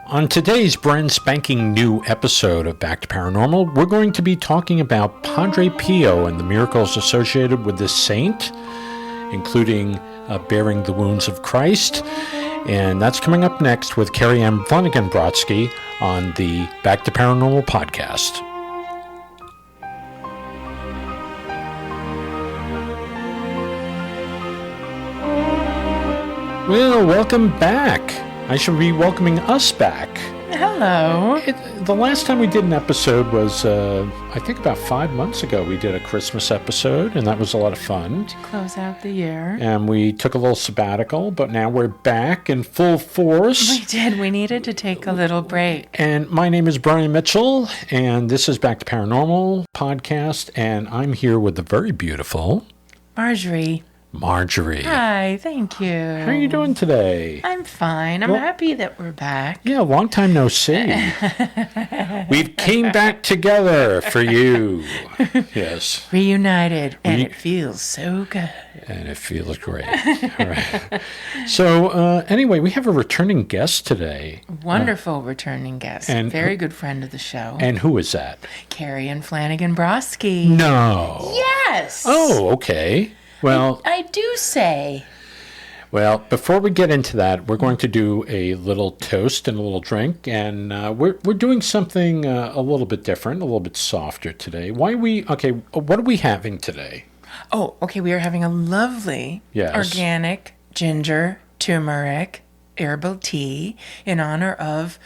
On today's brand spanking new episode of Back to Paranormal, we're going to be talking about Padre Pio and the miracles associated with this saint, including bearing the wounds of Christ. And that's coming up next with Kerriann Flanagan Brosky on the Back to Paranormal podcast. Well, welcome back. I should be welcoming us back. Hello. The last time we did an episode was, I think about 5 months ago. We did a Christmas episode, and that was a lot of fun. To close out the year. And we took a little sabbatical, but now we're back in full force. We did. We needed to take a little break. And my name is Brian Mitchell, and this is Back to Paranormal podcast, and I'm here with the very beautiful... Marjorie. Hi, thank you. How are you doing today? I'm fine. I'm happy that we're back. Yeah, long time no see. We've came back together for you. Yes. Reunited, and it feels so good. And it feels great. All right. So, anyway, we have a returning guest today. Wonderful returning guest. And very good friend of the show. And who is that? Kerriann Flanagan Brosky. No. Yes. Oh, okay. Well, I do say. Well, before we get into that, we're going to do a little toast and a little drink, and we're doing something a little bit different, a little bit softer today. Okay, what are we having today? Oh, okay, we are having a lovely organic ginger turmeric herbal tea in honor of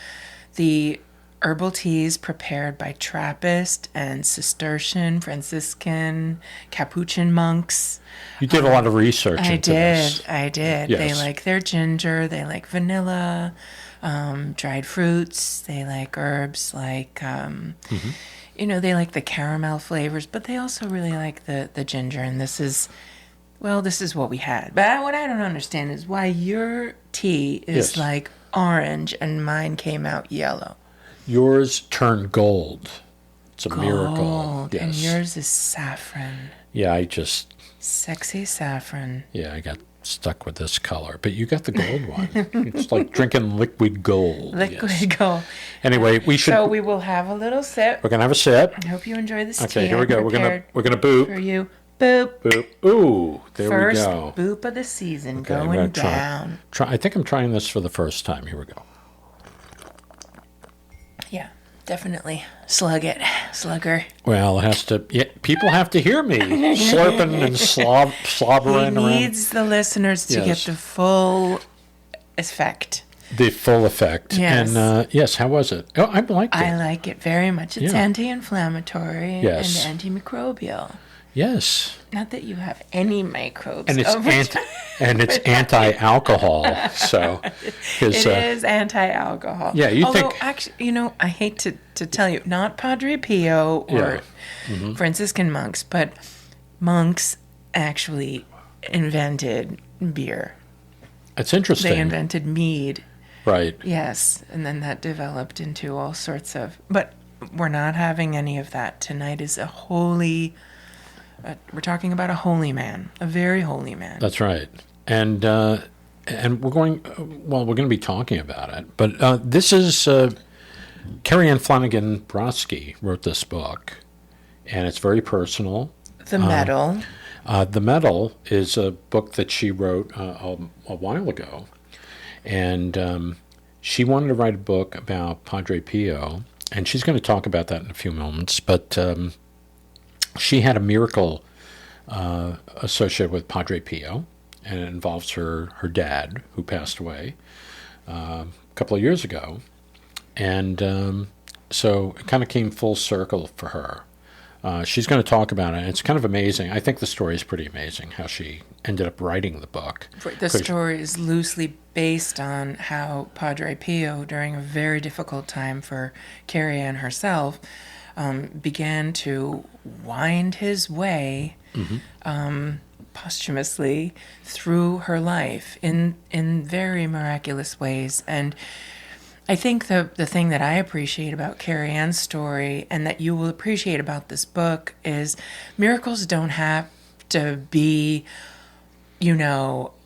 the herbal teas prepared by Trappist and Cistercian, Franciscan, Capuchin monks. You did a lot of research into this. I did. Yes. They like their ginger. They like vanilla, dried fruits. They like herbs like, they like the caramel flavors, but they also really like the ginger. And this is what we had. But what I don't understand is why your tea is like orange and mine came out yellow. Yours turned gold. It's a miracle. Yes. And yours is saffron. Yeah, Sexy saffron. Yeah, I got stuck with this color. But you got the gold one. It's like drinking liquid gold. Gold. Anyway, So we will have a little sip. We're going to have a sip. I hope you enjoy this tea. Okay, here we go. We're going to boop. For you. Boop. Boop. Ooh, there we go. First boop of the season going down. I think I'm trying this for the first time. Here we go. Yeah, definitely. Slugger. Well, it has to. Yeah, people have to hear me slurping and slobbering around. He needs the listeners to get the full effect. The full effect. Yes. And how was it? Oh, I liked it. I like it very much. It's anti-inflammatory and antimicrobial. Yes. Not that you have any microbes. And it's anti-alcohol. So it is anti-alcohol. Yeah, Although, actually, I hate to tell you, not Padre Pio or Franciscan monks, but monks actually invented beer. It's interesting. They invented mead. Right. Yes, and then that developed into all sorts of... But we're not having any of that. Tonight is a holy... we're talking about a holy man, a very holy man. That's right. And we're going to be talking about it. But this is Kerriann Flanagan Brosky wrote this book, and it's very personal. The Medal. The Medal is a book that she wrote a while ago, and she wanted to write a book about Padre Pio, and she's going to talk about that in a few moments, but she had a miracle associated with Padre Pio, and it involves her dad, who passed away a couple of years ago, and so it kind of came full circle for her. She's going to talk about it. It's kind of amazing. I think the story is pretty amazing, how she ended up writing the book. The story is loosely based on how Padre Pio, during a very difficult time for Kerriann herself, began to wind his way posthumously through her life in very miraculous ways. And I think the thing that I appreciate about Kerriann's story and that you will appreciate about this book is miracles don't have to be,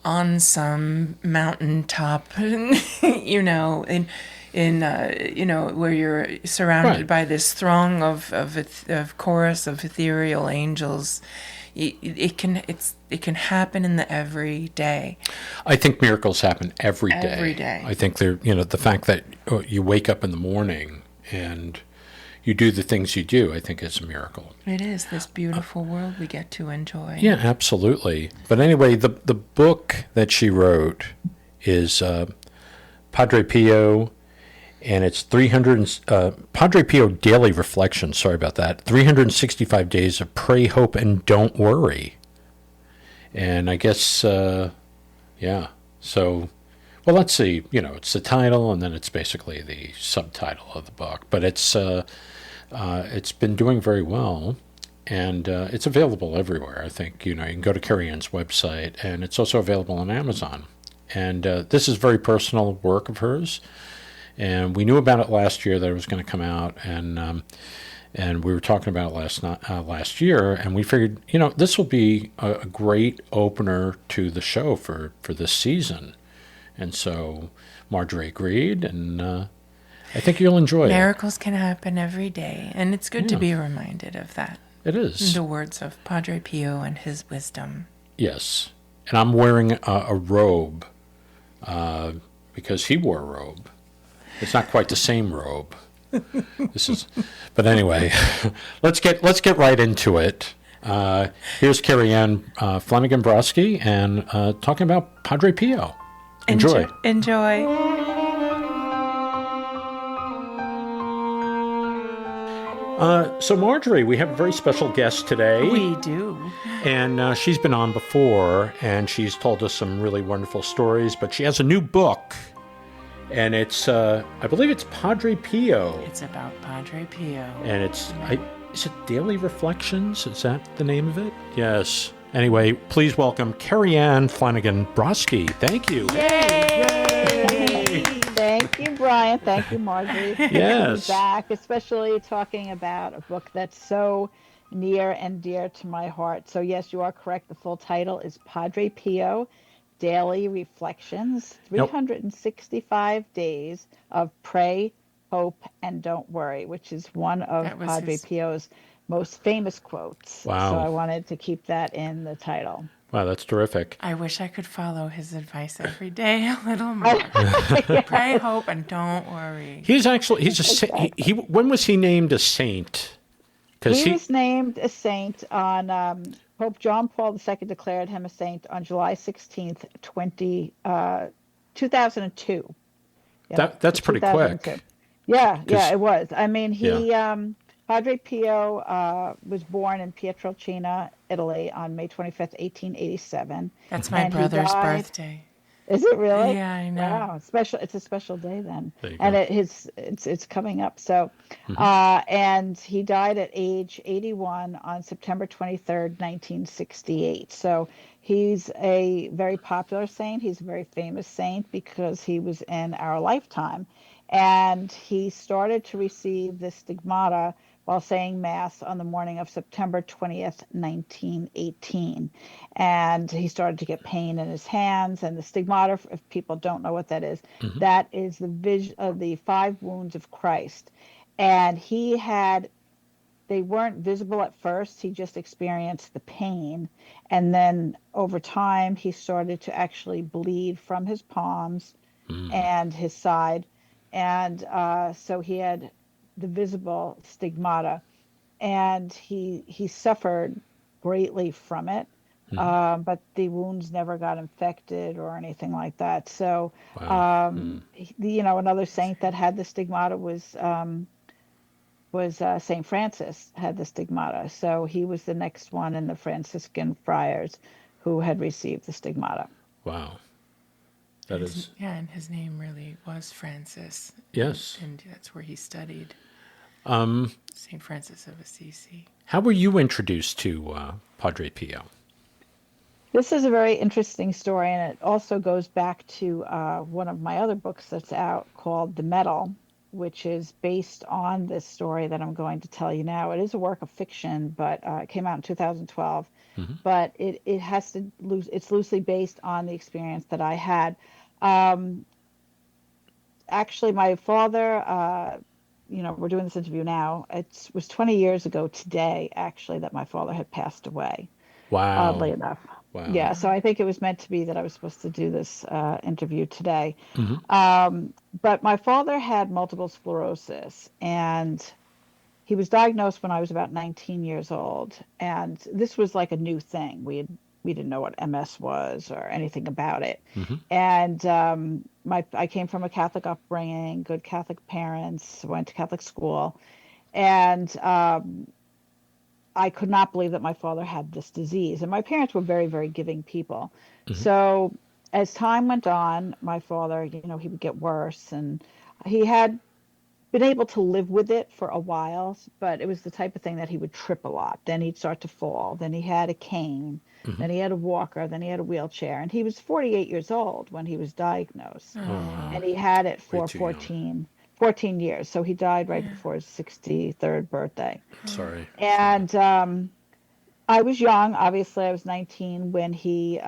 on some mountaintop, and in where you're surrounded Right. by this throng of chorus of ethereal angels. It can happen in the everyday. I think miracles happen every day. Every day. I think the fact that you wake up in the morning and you do the things you do, I think is a miracle. It is this beautiful world we get to enjoy. Yeah, absolutely. But anyway, the book that she wrote is Padre Pio, and it's Padre Pio Daily Reflections. Sorry about that. 365 Days of Pray, Hope, and Don't Worry. And I guess, yeah. So, well, let's see. It's the title, and then it's basically the subtitle of the book. But it's been doing very well, and it's available everywhere. I think you can go to Kerriann's website, and it's also available on Amazon. And this is very personal work of hers, and we knew about it last year that it was going to come out, and we were talking about it last year, and we figured this will be a great opener to the show for this season, and so Marjorie agreed, and I think you'll enjoy it. Miracles can happen every day, and it's good to be reminded of that. It is. The words of Padre Pio and his wisdom. Yes. And I'm wearing a robe because he wore a robe. It's not quite the same robe. But anyway, let's get right into it. Here's Kerriann Flanagan Brosky and talking about Padre Pio. Enjoy. Enjoy. So Marjorie, we have a very special guest today. We do. And she's been on before, and she's told us some really wonderful stories, but she has a new book, and it's, I believe it's Padre Pio. It's about Padre Pio. And is it Daily Reflections? Is that the name of it? Yes. Anyway, please welcome Kerriann Flanagan Brosky. Thank you. Yay! Thank you, Brian. Thank you, Marjorie. Yes. Back, especially talking about a book that's so near and dear to my heart. So yes, you are correct. The full title is Padre Pio, Daily Reflections, 365 Days of Pray, Hope, and Don't Worry, which is one of Padre Pio's most famous quotes. Wow. So I wanted to keep that in the title. Wow, that's terrific. I wish I could follow his advice every day a little more. Pray, hope, and don't worry. He's a saint. When was he named a saint? He was named a saint on Pope John Paul II declared him a saint on July 16th, 2002. Yeah, that's pretty quick. Yeah, it was. I mean, Padre Pio was born in Pietrelcina, Italy on May 25th, 1887. That's my brother's birthday. Is it really? Yeah, I know. Wow, special. It's a special day then, and it's coming up. So, and he died at age 81 on September 23rd, 1968. So he's a very popular saint. He's a very famous saint because he was in our lifetime, and he started to receive the stigmata while saying Mass on the morning of September 20th, 1918. And he started to get pain in his hands. And the stigmata, if people don't know what that is, that is the vision of the 5 wounds of Christ. And they weren't visible at first. He just experienced the pain. And then over time, he started to actually bleed from his palms and his side. And so he had the visible stigmata, and he suffered greatly from it, but the wounds never got infected or anything like that. So, another saint that had the stigmata was Saint Francis had the stigmata. So he was the next one in the Franciscan friars who had received the stigmata. Wow. That is. Yeah, and his name really was Francis. Yes. And that's where he studied. St. Francis of Assisi. How were you introduced to Padre Pio? This is a very interesting story, and it also goes back to one of my other books that's out called The Medal, which is based on this story that I'm going to tell you now. It is a work of fiction, but it came out in 2012. But it's loosely based on the experience that I had. actually, my father, we're doing this interview now. It was 20 years ago today, actually, that my father had passed away, oddly Wow. enough. Wow. Yeah, so I think it was meant to be that I was supposed to do this interview today. Hmm. But my father had multiple sclerosis, and he was diagnosed when I was about 19 years old, and this was like a new thing. We didn't know what MS was or anything about it. Hmm. And I came from a Catholic upbringing, good Catholic parents, went to Catholic school, and I could not believe that my father had this disease. And my parents were very, very giving people. Hmm. So as time went on, my father, he would get worse, and he had been able to live with it for a while, but it was the type of thing that he would trip a lot. Then he'd start to fall. Then he had a cane. Hmm. Then he had a walker. Then he had a wheelchair. And he was 48 years old when he was diagnosed. Oh, wow. And he had it Way for too young. 14 years. So he died right Yeah. before his 63rd birthday. Sorry. Sorry. And I was young. Obviously, I was 19 when he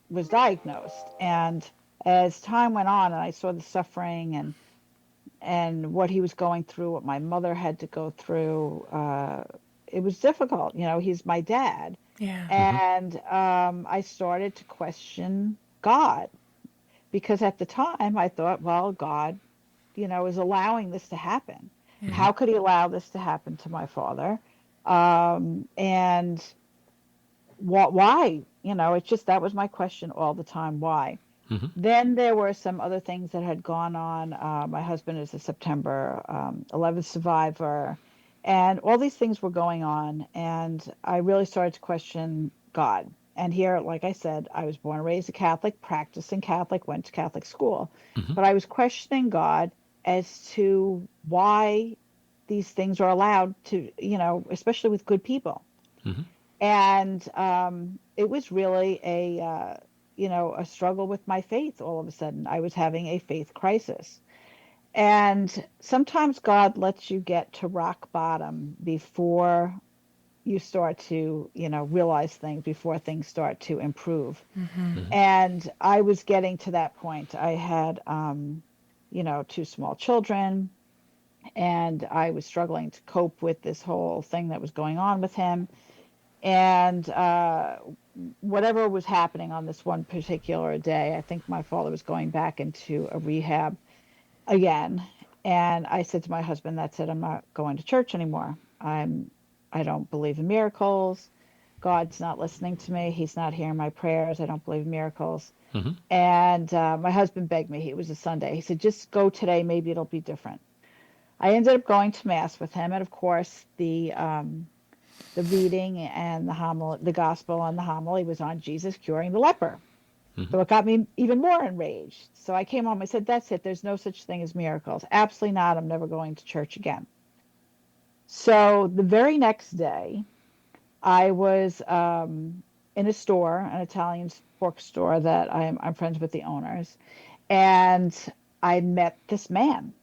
was diagnosed. And as time went on and I saw the suffering and what he was going through, what my mother had to go through. It was difficult. He's my dad. Yeah. Hmm. And I started to question God because at the time I thought, well, God, is allowing this to happen. Yeah. Hmm. How could he allow this to happen to my father? And why? It's just that was my question all the time. Why? Hmm. Then there were some other things that had gone on. My husband is a September 11th survivor, and all these things were going on. And I really started to question God. And here, like I said, I was born and raised a Catholic, practicing Catholic, went to Catholic school. Hmm. But I was questioning God as to why these things are allowed to, especially with good people. Hmm. And it was really a struggle with my faith. All of a sudden, I was having a faith crisis. And sometimes God lets you get to rock bottom before you start to, realize things, before things start to improve. Mm-hmm. Hmm. And I was getting to that point. I had, two small children, and I was struggling to cope with this whole thing that was going on with him. And whatever was happening on this one particular day, I think my father was going back into a rehab again. And I said to my husband, that's it, I'm not going to church anymore. I don't believe in miracles. God's not listening to me. He's not hearing my prayers. I don't believe in miracles. Hmm. And my husband begged me. It was a Sunday. He said, just go today. Maybe it'll be different. I ended up going to mass with him. And of course, the reading and the gospel and the homily was on Jesus curing the leper. Hmm. So it got me even more enraged. So I came home. I said, that's it. There's no such thing as miracles. Absolutely not. I'm never going to church again. So the very next day, I was in a store, an Italian pork store that I'm friends with the owners, and I met this man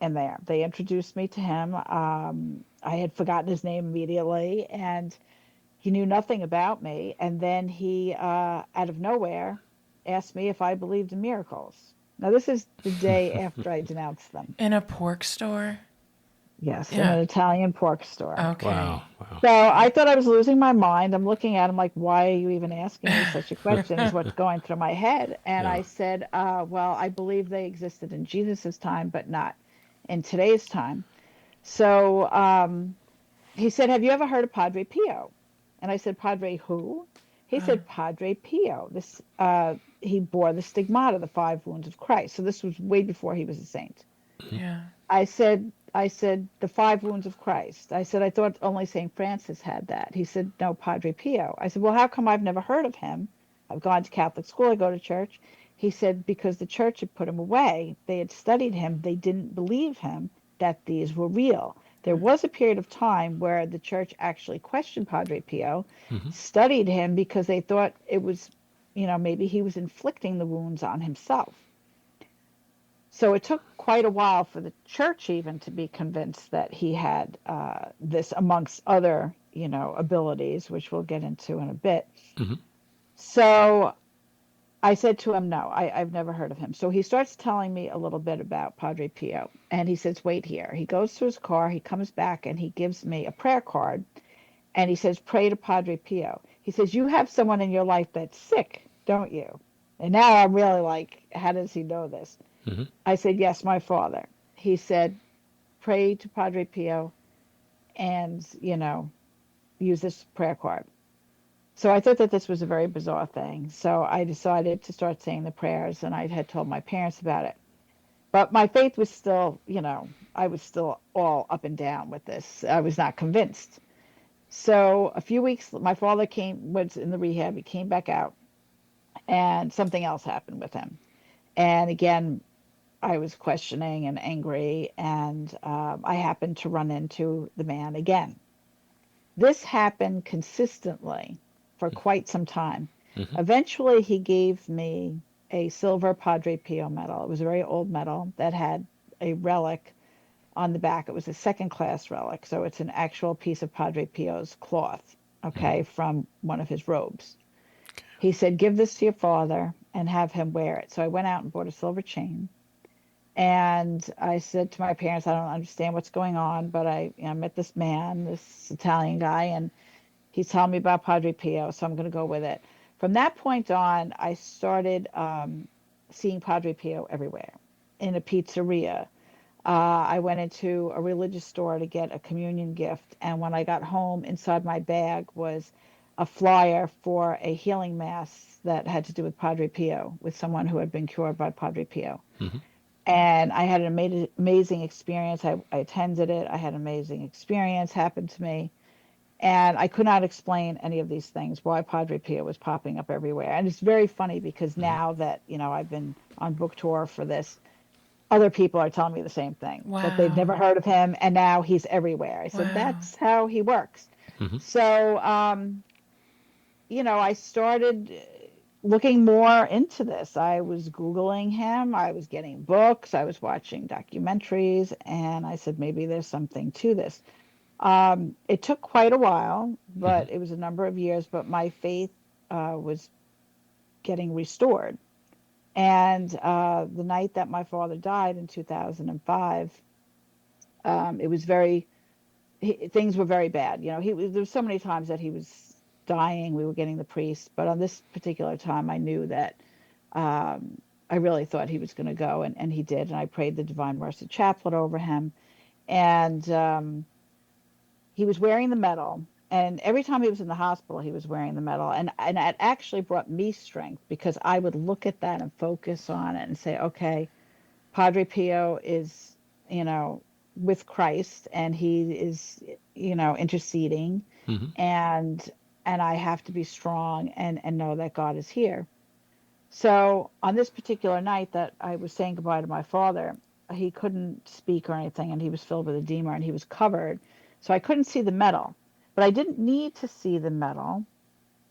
in there. They introduced me to him. I had forgotten his name immediately, and he knew nothing about me. And then he, out of nowhere, asked me if I believed in miracles. Now, this is the day after I denounced them. In a pork store? Yes, in Yeah. an Italian pork store. Okay. Wow. Wow. So I thought I was losing my mind. I'm looking at him like, why are you even asking me such a question? Is what's going through my head. And Yeah. I said, well, I believe they existed in Jesus's time, but not in today's time. So he said, have you ever heard of Padre Pio? And I said, Padre who? He said, Padre Pio. He bore the stigmata, the five wounds of Christ. So this was way before he was a saint. Yeah. I said, the five wounds of Christ. I said, I thought only St. Francis had that. He said, no, Padre Pio. I said, well, how come I've never heard of him? I've gone to Catholic school, I go to church. He said, because the church had put him away. They had studied him. They didn't believe him that these were real. There was a period of time where the church actually questioned Padre Pio, Hmm. studied him because they thought it was, maybe he was inflicting the wounds on himself. So it took quite a while for the church even to be convinced that he had this amongst other, abilities, which we'll get into in a bit. Hmm. So I said to him, no, I've never heard of him. So he starts telling me a little bit about Padre Pio. And he says, wait here. He goes to his car, he comes back, and he gives me a prayer card. And he says, pray to Padre Pio. He says, you have someone in your life that's sick, don't you? And now I'm really like, how does he know this? Mm-hmm. I said, yes, my father. He said, pray to Padre Pio and, use this prayer card. So I thought that this was a very bizarre thing. So I decided to start saying the prayers, and I had told my parents about it. But my faith was still, I was still all up and down with this. I was not convinced. So a few weeks, my father was in the rehab. He came back out, and something else happened with him. And again, I was questioning and angry, and I happened to run into the man again. This happened consistently for quite some time. Mm-hmm. Eventually, he gave me a silver Padre Pio medal. It was a very old medal that had a relic on the back. It was a second class relic. So it's an actual piece of Padre Pio's cloth, okay, from one of his robes. He said, give this to your father and have him wear it. So I went out and bought a silver chain. And I said to my parents, I don't understand what's going on, but I met this man, this Italian guy, and he's telling me about Padre Pio, so I'm going to go with it. From that point on, I started seeing Padre Pio everywhere, in a pizzeria. I went into a religious store to get a communion gift, and when I got home, inside my bag was a flyer for a healing mass that had to do with Padre Pio, with someone who had been cured by Padre Pio. Mm-hmm. And I had an amazing experience. I attended it. I had an amazing experience happen to me. And I could not explain any of these things, why Padre Pio was popping up everywhere. And it's very funny because now that, I've been on book tour for this, other people are telling me the same thing, that they've Wow. never heard of him, and now he's everywhere. I said, Wow. that's how he works. Mm-hmm. So, I started looking more into this. I was Googling him, I was getting books, I was watching documentaries, and I said, maybe there's something to this. It took quite a while, Mm-hmm. but it was a number of years, but my faith was getting restored. And the night that my father died in 2005, it was things were very bad. There was so many times that he was dying, we were getting the priest, but on this particular time, I knew that I really thought he was going to go, and he did. And I prayed the Divine Mercy Chaplet over him. And he was wearing the medal, and every time he was in the hospital he was wearing the medal, and it actually brought me strength, because I would look at that and focus on it and say, okay, Padre Pio is, with Christ, and he is, interceding, Mm-hmm. and I have to be strong and know that God is here. So on this particular night that I was saying goodbye to my father, he couldn't speak or anything, and he was filled with edema, and he was covered. So I couldn't see the medal. But I didn't need to see the medal,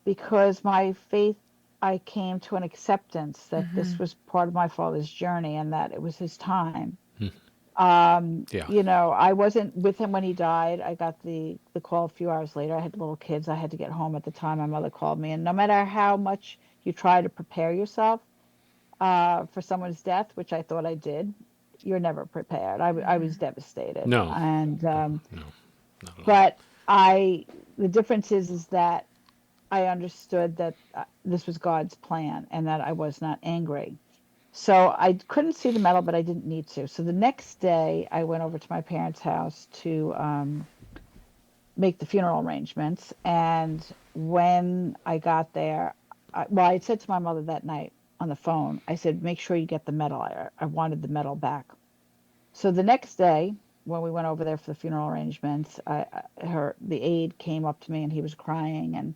because my faith, I came to an acceptance that Mm-hmm. this was part of my father's journey and that it was his time. Mm-hmm. Yeah. I wasn't with him when he died. I got the call a few hours later. I had little kids. I had to get home at the time. My mother called me, and no matter how much you try to prepare yourself for someone's death, which I thought I did, you're never prepared. I was devastated, No. and No. Not at all. but the difference is that I understood that this was God's plan, and that I was not angry. So I couldn't see the medal, but I didn't need to. So the next day, I went over to my parents' house to make the funeral arrangements. And when I got there, I had said to my mother that night on the phone, I said, make sure you get the medal. I wanted the medal back. So the next day, when we went over there for the funeral arrangements, the aide came up to me, and he was crying, and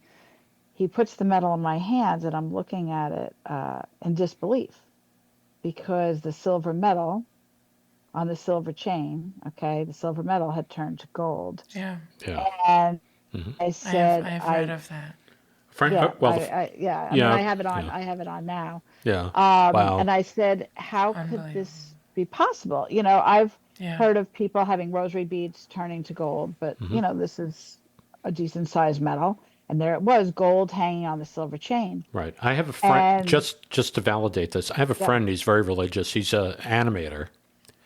he puts the medal in my hands, and I'm looking at it in disbelief, because the silver medal on the silver chain, okay, the silver medal had turned to gold. Yeah. Yeah. And Mm-hmm. I said, I've read of that. Frank. yeah, Well. yeah. I mean, Yeah. I have it on. Yeah. I have it on now. Yeah. Wow. And I said, how could Unbelievable. this be possible? I've Yeah. heard of people having rosary beads turning to gold, but Mm-hmm. this is a decent sized medal. And there it was, gold hanging on the silver chain. Right. I have a friend, And just to validate this, I have a yeah. friend, he's very religious. He's an animator.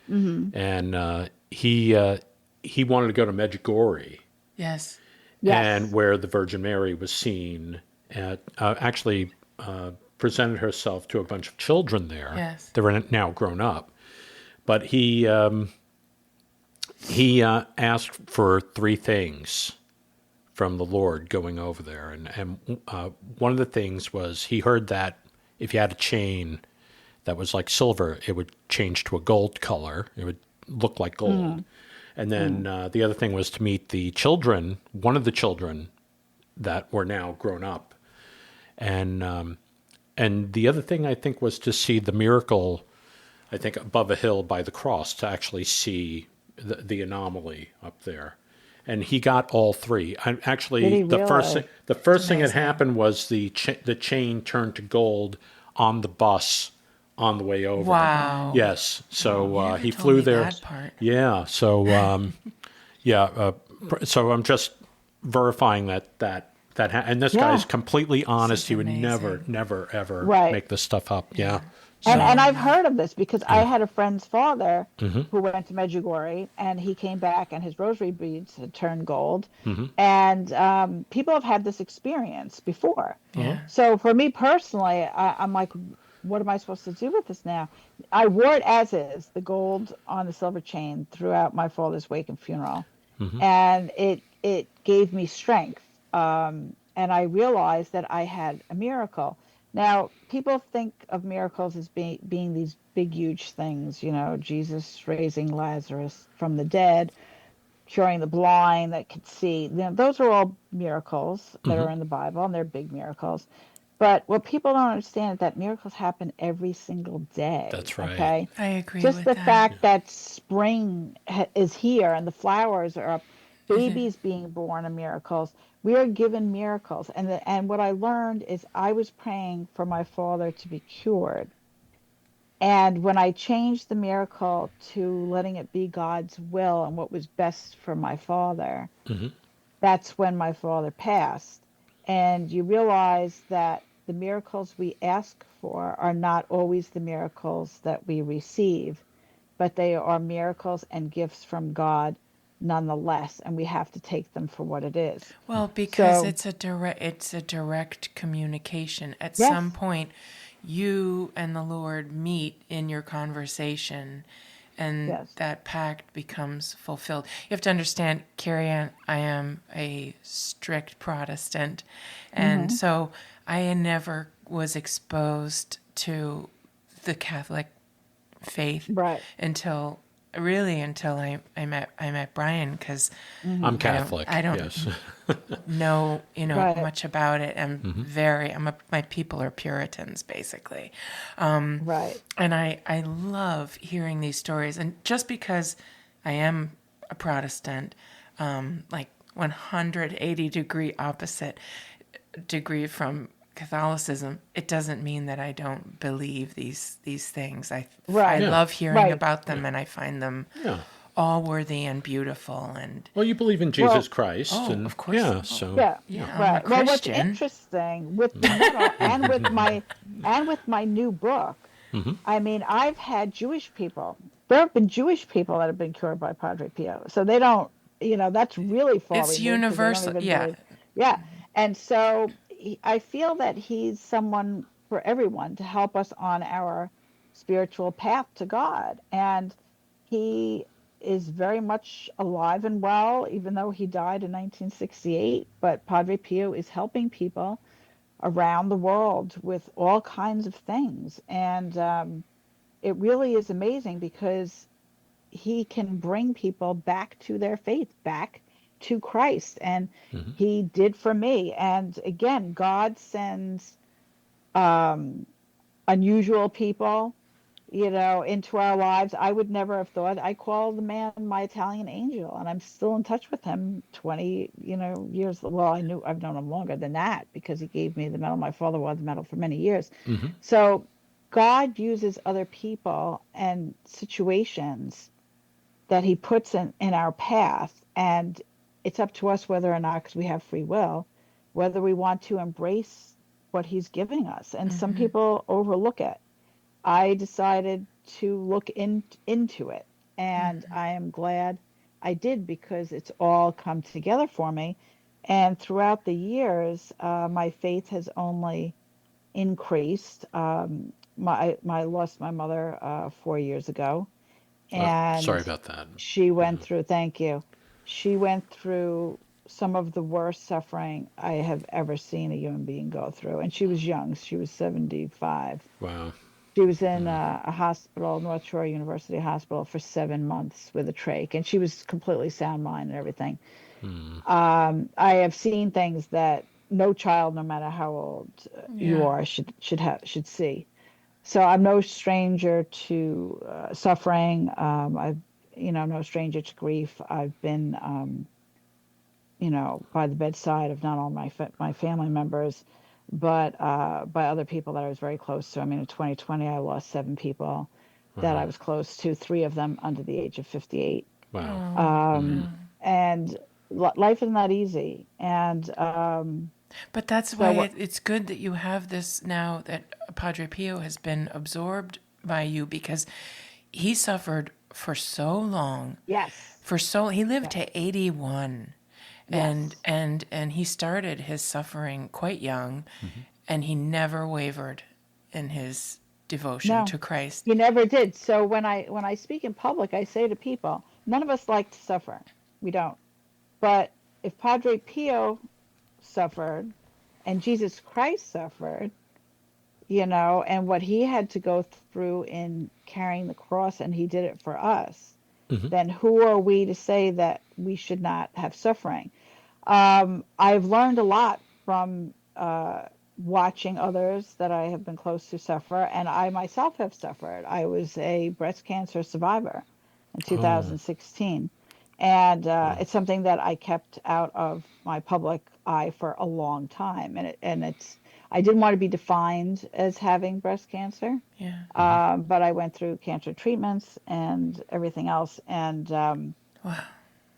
Mm-hmm. And he wanted to go to Medjugorje, Yes. and Yes. where the Virgin Mary was seen at, actually presented herself to a bunch of children there. Yes. They were now grown up. But he asked for three things from the Lord going over there. And one of the things was he heard that if you had a chain that was like silver, it would change to a gold color. It would look like gold. And then the other thing was to meet the children, one of the children that were now grown up. And the other thing I think was to see the miracle, I think, above a hill by the cross, to actually see the anomaly up there. And he got all three. Actually, the first thing that happened was the chain turned to gold on the bus on the way over. Wow. Yes. So he told flew me there. that part. Yeah. So so I'm just verifying that and this guy's completely honest. He would amazing. never ever Right. make this stuff up. Yeah. And I've heard of this because I had a friend's father who went to Medjugorje, and he came back and his rosary beads had turned gold. And people have had this experience before. Yeah. So for me personally, I'm like, what am I supposed to do with this now? I wore it as is, the gold on the silver chain, throughout my father's wake and funeral. And it gave me strength. And I realized that I had a miracle. Now, people think of miracles as being these big, huge things, Jesus raising Lazarus from the dead, curing the blind that could see. Those are all miracles that are in the Bible, and they're big miracles. But what people don't understand is that miracles happen every single day. That's right. Okay? I agree Just with the that. fact that spring is here and the flowers are up, babies being born are miracles. We are given miracles. And what I learned is I was praying for my father to be cured. And when I changed the miracle to letting it be God's will and what was best for my father, that's when my father passed. And you realize that the miracles we ask for are not always the miracles that we receive, but they are miracles and gifts from God nonetheless, and we have to take them for what it is. Well, because So- it's a direct communication. At Yes. some point, you and the Lord meet in your conversation, and Yes. that pact becomes fulfilled. You have to understand, Kerriann, I am a strict Protestant, and so I never was exposed to the Catholic faith Right. until I met Brian, because I'm Catholic. I don't Yes. know Right. much about it. My people are Puritans, basically. Right. And I love hearing these stories. And just because I am a Protestant, like 180 degree opposite degree from Catholicism, it doesn't mean that I don't believe these things. I Right. Yeah. love hearing Right. about them, and I find them Yeah. all worthy and beautiful. And Well, you believe in Jesus Well- Christ, Oh, and of course. yeah. So Yeah. Yeah, I'm Right. a Well, what's Christian. interesting with the medal and with my new book, I mean, I've had Jewish people. There have been Jewish people that have been cured by Padre Pio. So they don't, that's really far It's removed 'cause they don't universal, even yeah. believe- Yeah. And so I feel that he's someone for everyone to help us on our spiritual path to God. And he is very much alive and well, even though he died in 1968. But Padre Pio is helping people around the world with all kinds of things. And it really is amazing because he can bring people back to their faith, back to Christ. And he did for me. And again, God sends unusual people, into our lives. I would never have thought. I call the man my Italian angel, and I'm still in touch with him 20, years. Well, I've known him longer than that because he gave me the medal. My father wore the medal for many years. So God uses other people and situations that he puts in our path, and it's up to us whether or not, because we have free will, whether we want to embrace what he's giving us. And some Mm-hmm. people overlook it. I decided to look into it, and Mm-hmm. I am glad I did because it's all come together for me. And throughout the years, my faith has only increased. I lost my mother 4 years ago, Sorry and about that. she Yeah. went through, thank you. She went through some of the worst suffering I have ever seen a human being go through. And she was young, she was 75. Wow. She was in a hospital, North Shore University Hospital, for 7 months with a trach, and she was completely sound mind and everything. I have seen things that no child, no matter how old you Yeah. are, should see. So I'm no stranger to suffering. I've, no stranger to grief. I've been, by the bedside of not only my family members, but by other people that I was very close to. I mean, in 2020, I lost 7 people that I Wow. was close to, 3 of them under the age of 58. Wow. Oh, Um, yeah. and life is not easy. And But that's so why what? it's good that you have this now that Padre Pio has been absorbed by you because he suffered for so long. Yes, He lived yes, to 81 and yes. he started his suffering quite young and he never wavered in his devotion No, to Christ. he never did. So when I speak in public, I say to people, none of us like to suffer. We don't. But if Padre Pio suffered and Jesus Christ suffered, and what he had to go through in carrying the cross, and he did it for us, then who are we to say that we should not have suffering? I've learned a lot from watching others that I have been close to suffer, and I myself have suffered. I was a breast cancer survivor in Oh. 2016, and Wow. it's something that I kept out of my public eye for a long time, and I didn't want to be defined as having breast cancer, Yeah. but I went through cancer treatments and everything else, and Wow.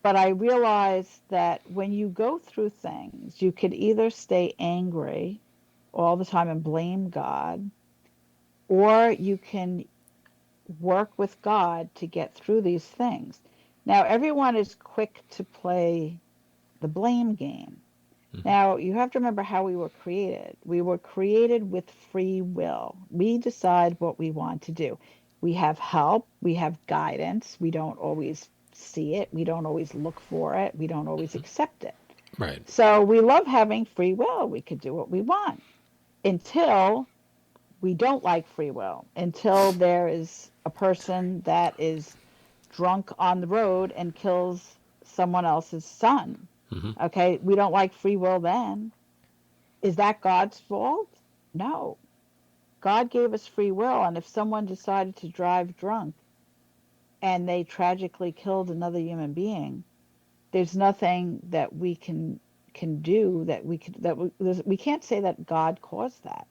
but I realized that when you go through things, you could either stay angry all the time and blame God, or you can work with God to get through these things. Now, everyone is quick to play the blame game. Now, you have to remember how we were created. We were created with free will. We decide what we want to do. We have help, we have guidance. We don't always see it, we don't always look for it, we don't always accept it. Right. So we love having free will. We could do what we want until we don't like free will, until there is a person that is drunk on the road and kills someone else's son. Okay, we don't like free will then. Is that God's fault? No. God gave us free will, and if someone decided to drive drunk and they tragically killed another human being, there's nothing that we can do that we can't say that God caused that.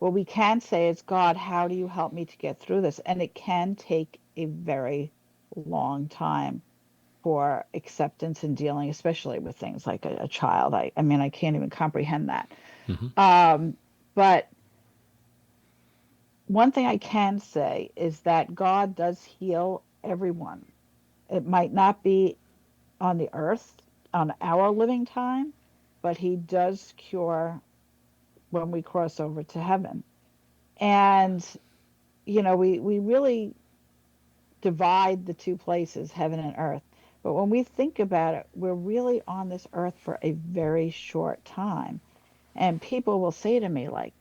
What we can say is, God, how do you help me to get through this? And it can take a very long time for acceptance and dealing, especially with things like a child. I mean, I can't even comprehend that. Um, but one thing I can say is that God does heal everyone. It might not be on the earth on our living time, but he does cure when we cross over to heaven. And, we really divide the two places, heaven and earth. But when we think about it, we're really on this earth for a very short time. And people will say to me, like,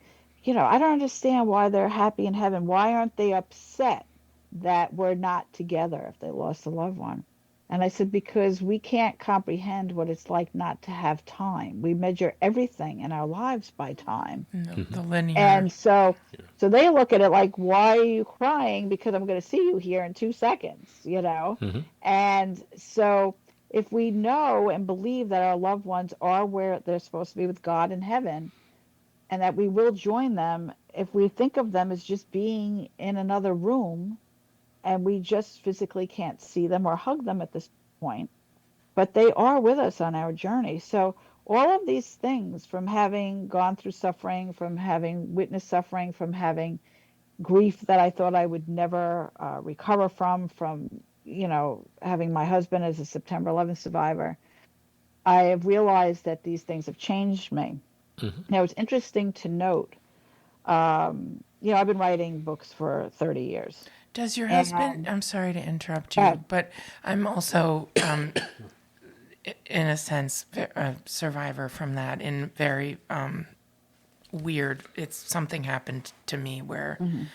I don't understand why they're happy in heaven. Why aren't they upset that we're not together if they lost a loved one? And I said, because we can't comprehend what it's like not to have time. We measure everything in our lives by time. The linear. And so they look at it like, why are you crying? Because I'm going to see you here in 2 seconds. And so if we know and believe that our loved ones are where they're supposed to be with God in heaven, and that we will join them, if we think of them as just being in another room and we just physically can't see them or hug them at this point, but they are with us on our journey. So all of these things, from having gone through suffering, from having witnessed suffering, from having grief that I thought I would never recover from, having my husband as a September 11th survivor, I have realized that these things have changed me. Now, it's interesting to note, I've been writing books for 30 years. Does your husband, And I'm sorry to interrupt uh, you, but I'm also, in a sense, a survivor from that in very weird, something happened to me where mhm.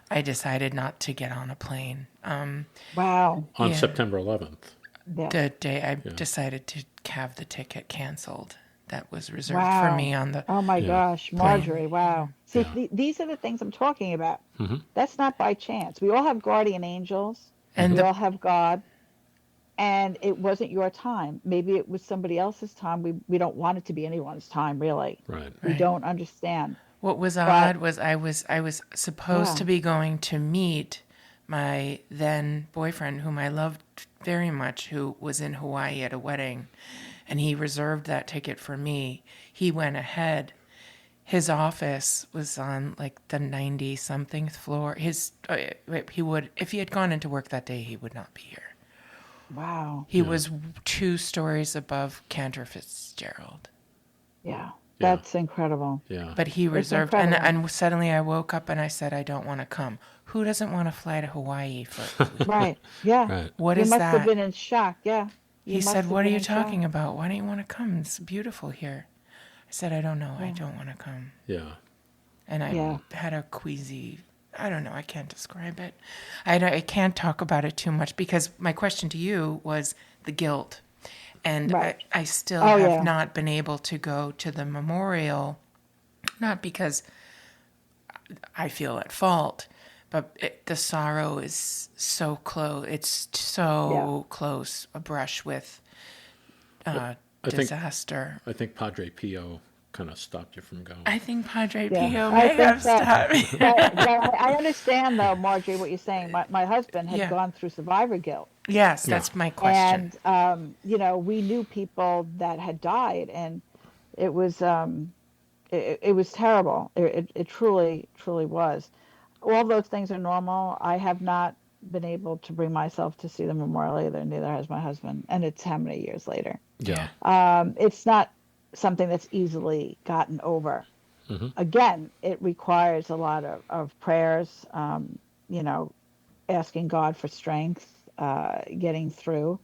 I decided not to get on a plane. Wow. On Yeah. September 11th. Yeah. The day I Yeah. decided to have the ticket canceled that was reserved for Wow. me on the Oh my Yeah. gosh, plane. Marjorie, wow. See, Yeah. these are the things I'm talking about. Mm-hmm. That's not by chance. We all have guardian angels. And We the all have God, and it wasn't your time. Maybe it was somebody else's time. We don't want it to be anyone's time, really. Right. We right. don't understand. What was But odd was I was supposed yeah, to be going to meet my then boyfriend, whom I loved very much, who was in Hawaii at a wedding, and he reserved that ticket for me. He went ahead. His office was on like the 90 something floor. He would, if he had gone into work that day, he would not be here. wow. He Yeah. was 2 stories above Cantor Fitzgerald. Yeah. Yeah. That's incredible. Yeah. But he It's reserved, incredible. and suddenly I woke up and I said, I don't want to come. Who doesn't want to fly to Hawaii for a week? Right. Yeah. Right. What You is must have that? been in shock. Yeah. You He must said, have what are been you in shock. talking about? Why don't you want to come? It's beautiful here. I said, I don't know. I Yeah. don't want to come. Yeah. And I Yeah. had a queasy, I don't know, I can't describe it. I can't talk about it too much because my question to you was the guilt. And Right. I still Oh have yeah. not been able to go to the memorial, not because I feel at fault, but the sorrow is so close. It's Yeah. so close a brush with I think disaster. I think Padre Pio kind of stopped you from going. I think Padre Yeah. Pio I may think have that. stopped me. But I understand though, Marjorie, what you're saying. My husband had Yeah. gone through survivor guilt. Yes, Yeah. that's my question. And we knew people that had died, and it was it was terrible. It truly was. All those things are normal. I have not been able to bring myself to see the memorial either. Neither has my husband, and it's how many years later. Yeah. It's not something that's easily gotten over. Mm-hmm. Again, it requires a lot of prayers. You know, asking God for strength, getting through.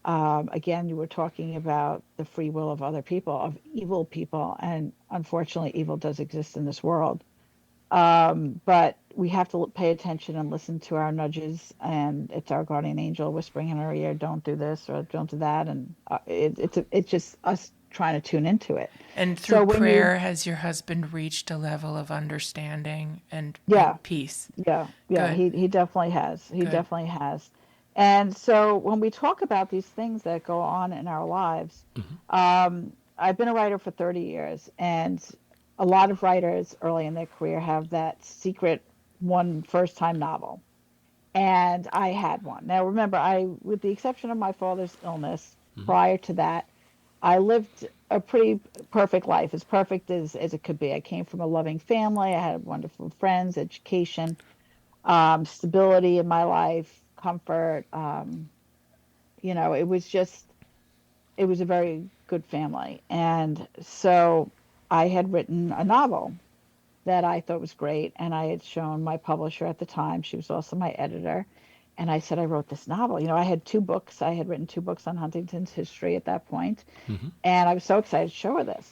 Again, you were talking about the free will of other people, of evil people, and unfortunately, evil does exist in this world. But we have to pay attention and listen to our nudges, and it's our guardian angel whispering in our ear, "Don't do this" or "Don't do that," and it's just us trying to tune into it. And through So when you, prayer, has your husband reached a level of understanding yeah, and peace? yeah, Good, he definitely has. He good. definitely has. And so when we talk about these things that go on in our lives, I've been a writer for 30 years, and a lot of writers early in their career have that secret one first time novel. And I had one. Now, remember, with the exception of my father's illness, Mm-hmm. prior to that, I lived a pretty perfect life, as perfect as it could be. I came from a loving family. I had wonderful friends, education, stability in my life, comfort. It was it was a very good family. And so I had written a novel that I thought was great. And I had shown my publisher at the time. She was also my editor. And I said, I wrote this novel. I had 2 books. I had written 2 books on Huntington's history at that point. Mm-hmm. And I was so excited to show her this.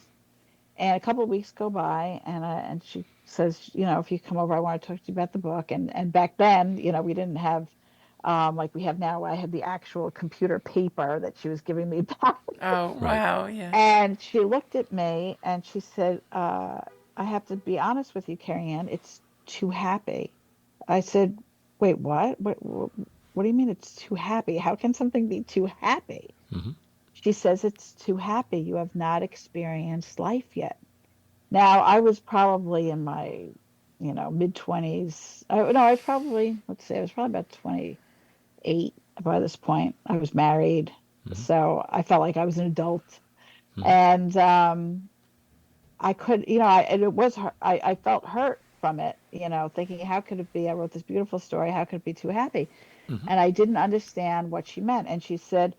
And a couple of weeks go by, and she says, if you come over, I want to talk to you about the book. And back then, we didn't have like we have now. I had the actual computer paper that she was giving me back. Oh, Right. wow, yeah. And she looked at me and she said, I have to be honest with you, Kerriann, it's too happy. I said, wait, what? What do you mean it's too happy? How can something be too happy? Mm-hmm. She says it's too happy. You have not experienced life yet. Now, I was probably in my, mid 20s. No, I was probably, let's say, I was probably about 28 by this point. I was married. Mm-hmm. So I felt like I was an adult. And I could, and it was, I felt hurt from it, thinking, how could it be? I wrote this beautiful story. How could it be too happy? And I didn't understand what she meant. And she said,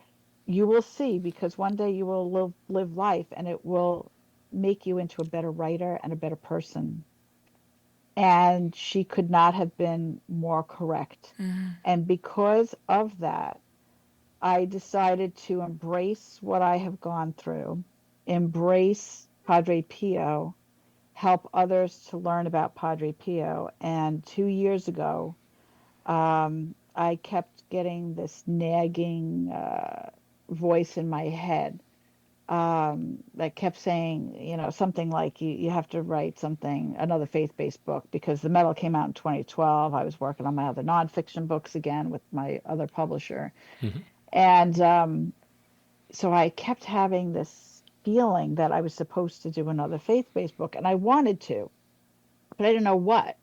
you will see, because one day you will live life and it will make you into a better writer and a better person. And she could not have been more correct. And because of that, I decided to embrace what I have gone through, embrace Padre Pio, help others to learn about Padre Pio. And 2 years ago, I kept getting this nagging voice in my head that kept saying, something like you have to write another faith-based book, because The Medal came out in 2012. I was working on my other nonfiction books again with my other publisher. And so I kept having this feeling that I was supposed to do another faith-based book, and I wanted to, but I didn't know what.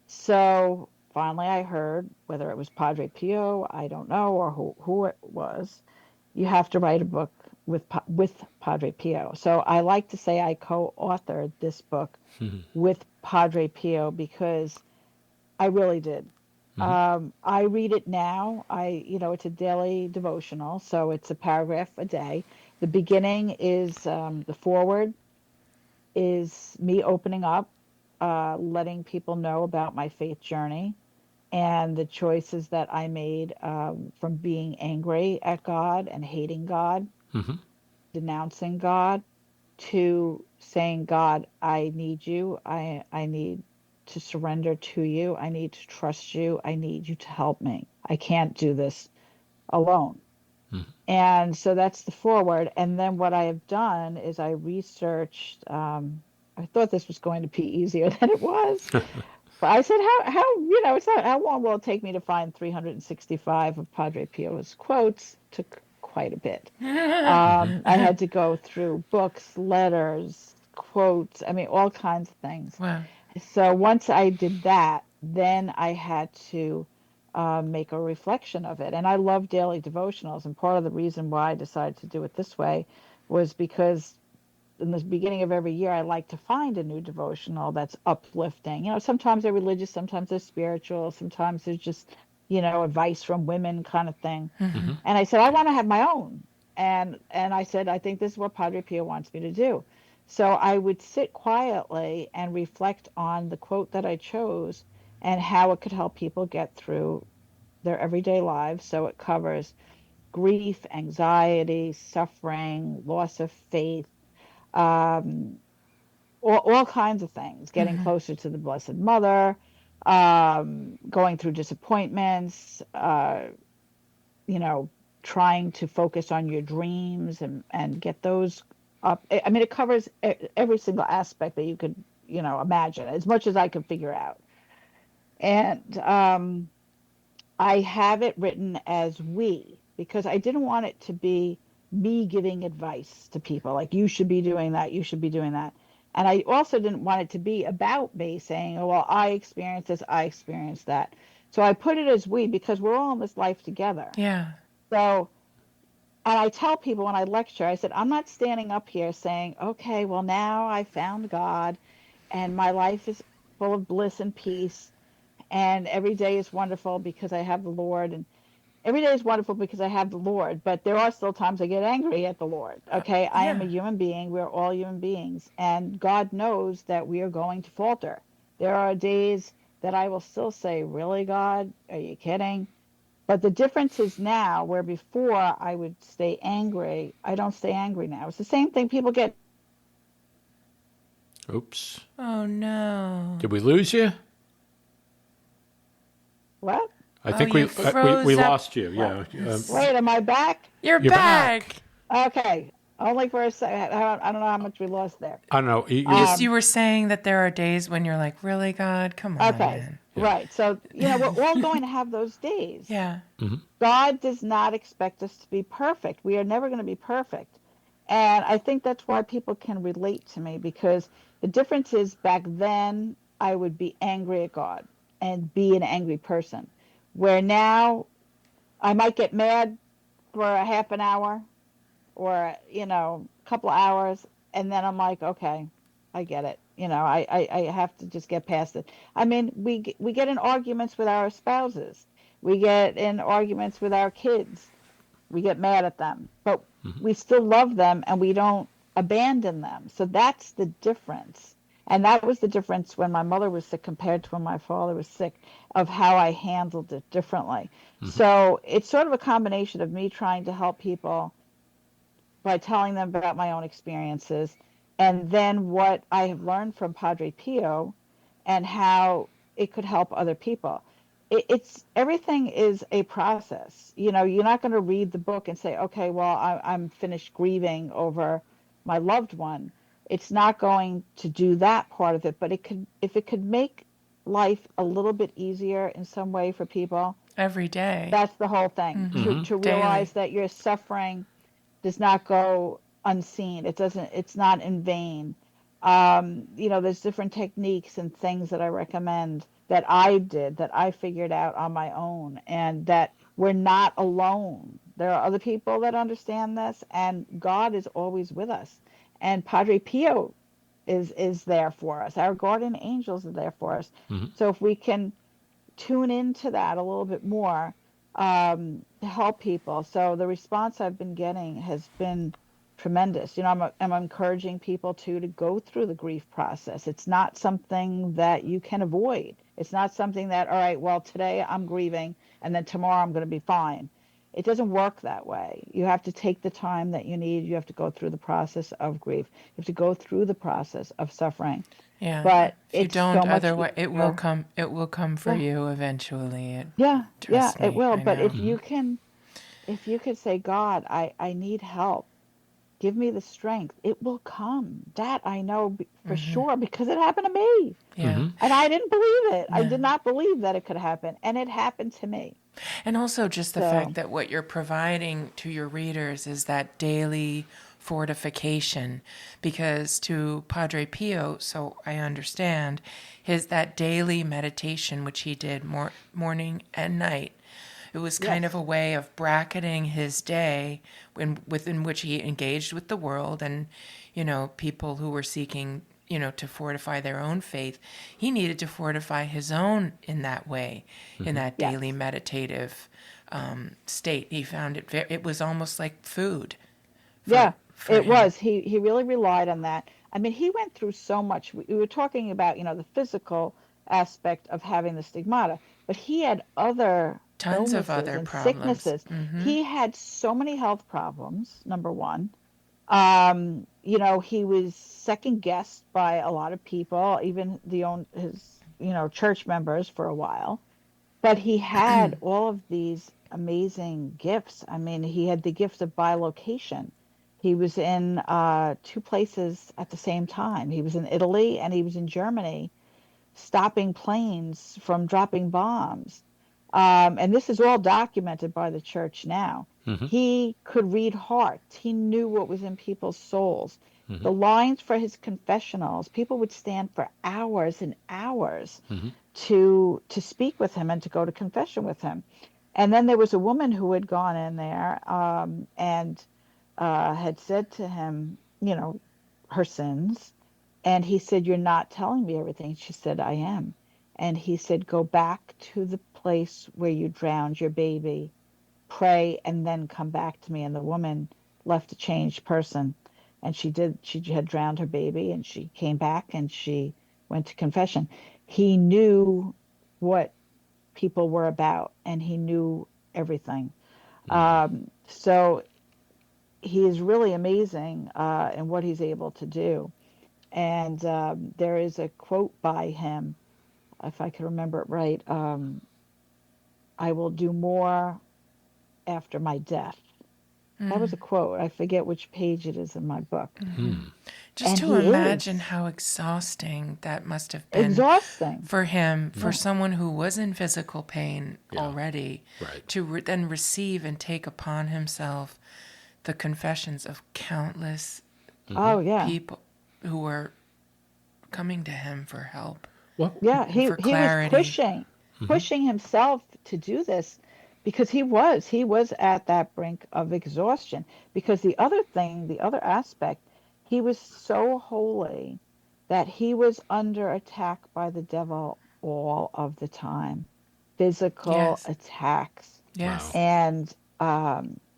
So finally I heard, whether it was Padre Pio, I don't know, or who it was, you have to write a book with Padre Pio. So I like to say I co-authored this book with Padre Pio, because I really did. I read it now. It's a daily devotional, so it's a paragraph a day. The beginning is the foreword is me opening up, letting people know about my faith journey and the choices that I made, from being angry at God and hating God, denouncing God, to saying, God, I need you. I need to surrender to you. I need to trust you. I need you to help me. I can't do this alone. And so that's the forward. And then what I have done is I researched, I thought this was going to be easier than it was. But I said, it's not, how long will it take me to find 365 of Padre Pio's quotes? Took quite a bit. I had to go through books, letters, quotes, all kinds of things. Wow. So once I did that, then I had to make a reflection of it. And I love daily devotionals. And part of the reason why I decided to do it this way was because in the beginning of every year, I like to find a new devotional that's uplifting. Sometimes they're religious, sometimes they're spiritual, sometimes there's just, advice from women kind of thing. And I said, I want to have my own. And I said, I think this is what Padre Pio wants me to do. So I would sit quietly and reflect on the quote that I chose and how it could help people get through their everyday lives. So it covers grief, anxiety, suffering, loss of faith, all kinds of things, getting closer to the Blessed Mother, going through disappointments, trying to focus on your dreams and get those up. It covers every single aspect that you could, imagine, as much as I could figure out. And I have it written as we, because I didn't want it to be me giving advice to people, like, you should be doing that, you should be doing that. And I also didn't want it to be about me saying, oh, well, I experienced this, I experienced that. So I put it as we, because we're all in this life together. Yeah. So, and I tell people when I lecture, I said, I'm not standing up here saying, okay, well, now I found God and my life is full of bliss and peace, and every day is wonderful because I have the Lord, and every day is wonderful because I have the Lord, but there are still times I get angry at the Lord. Okay, I am a human being. We're all human beings, and God knows that we are going to falter. There are days that I will still say, really, God, are you kidding? But the difference is now, where before I would stay angry, I don't stay angry now. It's the same thing people get. Oops. Oh, no. Did we lose you? What? I think you we froze up. lost you. Yeah. Wait, am I back? You're back. Okay, only for a second. I don't know how much we lost there. I don't know. You were saying that there are days when you're like, really, God? Come on, Okay, man. right. So, we're all going to have those days. Yeah. God does not expect us to be perfect. We are never going to be perfect. And I think that's why people can relate to me, because the difference is, back then I would be angry at God and be an angry person, where now I might get mad for a half an hour, or, a couple of hours. And then I'm like, okay, I get it. I have to just get past it. I mean, we get in arguments with our spouses. We get in arguments with our kids. We get mad at them, but we still love them and we don't abandon them. So that's the difference. And that was the difference when my mother was sick compared to when my father was sick, of how I handled it differently. So it's sort of a combination of me trying to help people by telling them about my own experiences, and then what I have learned from Padre Pio and how it could help other people. It's everything is a process. You're not going to read the book and say, okay, well, I'm finished grieving over my loved one. It's not going to do that part of it, but if it could make life a little bit easier in some way for people every day. That's the whole thing. To realize that your suffering does not go unseen. It's not in vain. There's different techniques and things that I recommend that I figured out on my own, and that we're not alone. There are other people that understand this, and God is always with us. And Padre Pio is there for us. Our guardian angels are there for us. So if we can tune into that a little bit more, to help people. So the response I've been getting has been tremendous. I'm encouraging people to go through the grief process. It's not something that you can avoid. It's not something that, all right, well, today I'm grieving and then tomorrow I'm going to be fine. It doesn't work that way. You have to take the time that you need. You have to go through the process of grief. You have to go through the process of suffering. Yeah. But if you don't, so much otherwise it will easier. come. It will come for you eventually. Yeah, me, it will. I But know. if you could say, God, I need help. Give me the strength. It will come. That I know for sure, because it happened to me. Yeah. And I didn't believe it. I did not believe that it could happen. And it happened to me. And also just the fact that what you're providing to your readers is that daily fortification, because to Padre Pio, so I understand, that daily meditation, which he did morning and night, it was kind of a way of bracketing his day within which he engaged with the world and, people who were seeking, to fortify their own faith. He needed to fortify his own in that way, in that daily meditative state. He found it was almost like food. For it him. was. He really relied on that. I mean, he went through so much. We were talking about, the physical aspect of having the stigmata, but he had other Tons of illnesses other and problems. sicknesses. He had so many health problems, number one. He was second guessed by a lot of people, even his, church members for a while. But he had all of these amazing gifts. I mean, he had the gift of bilocation. He was in two places at the same time. He was in Italy and he was in Germany, stopping planes from dropping bombs. And this is all documented by the church now. He could read hearts. He knew what was in people's souls. The lines for his confessionals, people would stand for hours and hours to speak with him and to go to confession with him. And then there was a woman who had gone in there and had said to him, her sins. And he said, "You're not telling me everything." She said, "I am." And he said, "Go back to the place where you drowned your baby, pray, and then come back to me." And the woman left a changed person. And she did. She had drowned her baby, and she came back and she went to confession. He knew what people were about, and he knew everything. So he is really amazing in what he's able to do. And there is a quote by him, if I can remember it right. "I will do more after my death." That was a quote. I forget which page it is in my book. Just And to he imagine is. how exhausting that must have been Exhausting. for him, for someone who was in physical pain already, to then receive and take upon himself the confessions of countless people who were coming to him for help. Yeah, he for was clarity. pushing himself to do this, because he was at that brink of exhaustion. Because the other thing, the other aspect, he was so holy that he was under attack by the devil all of the time, physical Yes. attacks. Wow. Yes. And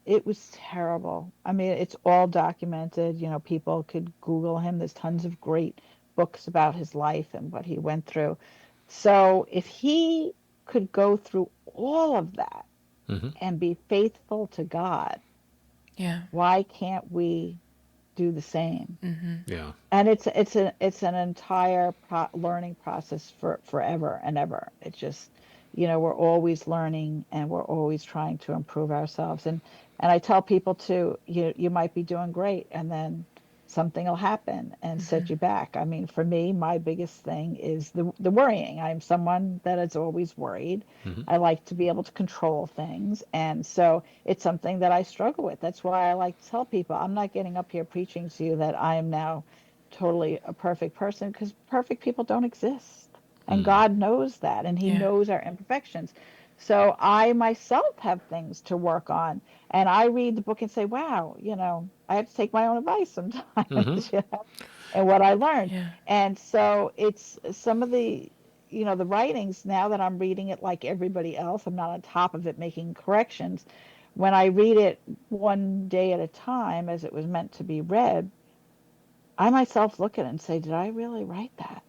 it was terrible. I mean, it's all documented. People could Google him. There's tons of great books about his life and what he went through. So if he could go through all of that Hmm. and be faithful to God, Yeah. why can't we do the same? Yeah. And it's an entire learning process for forever and ever. It's just, we're always learning and we're always trying to improve ourselves. And I tell people too, you might be doing great, and then something will happen and set you back. I mean, for me, my biggest thing is the worrying. I'm someone that is always worried. Hmm. I like to be able to control things, and so it's something that I struggle with. That's why I like to tell people, I'm not getting up here preaching to you that I am now totally a perfect person, because perfect people don't exist. And Mm. God knows that, and He Yeah. knows our imperfections. So I myself have things to work on. And I read the book and say, wow, I have to take my own advice Hmm. sometimes, and what I learned. Yeah. And so it's some of the writings, now that I'm reading it like everybody else, I'm not on top of it making corrections. When I read it one day at a time as it was meant to be read, I myself look at it and say, did I really write that?